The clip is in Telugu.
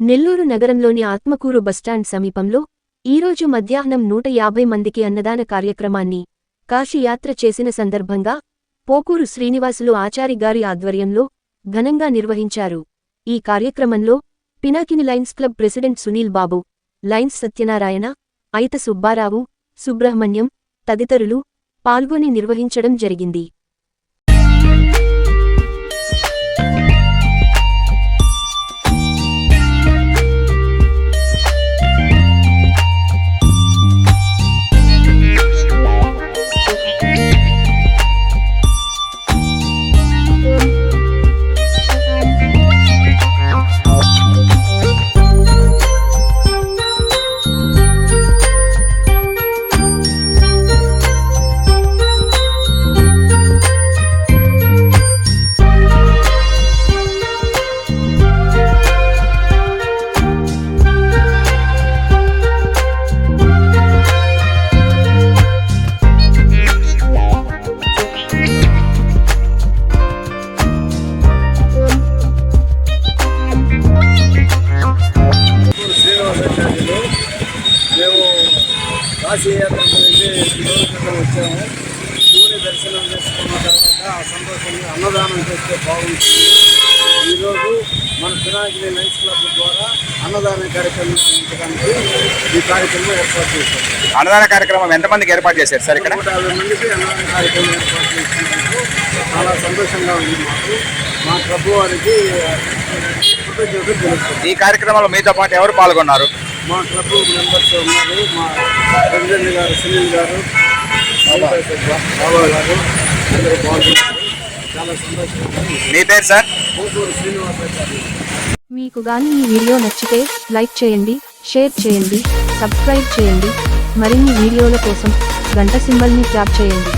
నెల్లూరు నగరంలోని ఆత్మకూరు బస్టాండ్ సమీపంలో ఈరోజు మధ్యాహ్నం 150 మందికి అన్నదాన కార్యక్రమాన్ని కాశీయాత్ర చేసిన సందర్భంగా పోకూరు శ్రీనివాసులు ఆచారి గారి ఆధ్వర్యంలో ఘనంగా నిర్వహించారు. ఈ కార్యక్రమంలో Pinakini lions club president Sunil Babu, lions Satyanarayana, Aitha Subbarao, Subrahmanyam తదితరులు పాల్గొని నిర్వహించడం జరిగింది. మేము కాశీయాత్రకు వెళ్ళి వచ్చాము. సూర్య దర్శనం చేసుకున్న తర్వాత ఆ సంతోషంగా అన్నదానం చేస్తే బాగుంటుంది. ఈరోజు మన పినాకిని లయన్స్ క్లబ్ ద్వారా అన్నదాన కార్యక్రమం నిర్వహించడానికి ఈ కార్యక్రమం ఏర్పాటు చేశారు. అన్నదాన కార్యక్రమం ఎంతమందికి ఏర్పాటు చేశారు సార్? ఇక్కడ 150 మందికి అన్నదాన కార్యక్రమం ఏర్పాటు చేసినందుకు చాలా సంతోషంగా ఉంది. మా ప్రభు వారికి కృతజ్ఞతలు తెలుస్తుంది. ఈ కార్యక్రమంలో మీతో పాటు ఎవరు పాల్గొన్నారు? మా క్లబ్ మెంబర్స్ ఉన్నారు. మా ప్రెసిడెంట్ గారు సునీల్ గారు, బాబా గారు అందరూ పాల్గొన్నారు. చాలా సంతోషంగా. మీ పేరు సార్? పోకూరు శ్రీనివాసాచారి. మీకు గాని ఈ వీడియో నచ్చితే లైక్ చేయండి, షేర్ చేయండి, సబ్స్క్రైబ్ చేయండి. మరిన్ని వీడియోల కోసం గంట సింబల్ని ట్యాప్ చేయండి.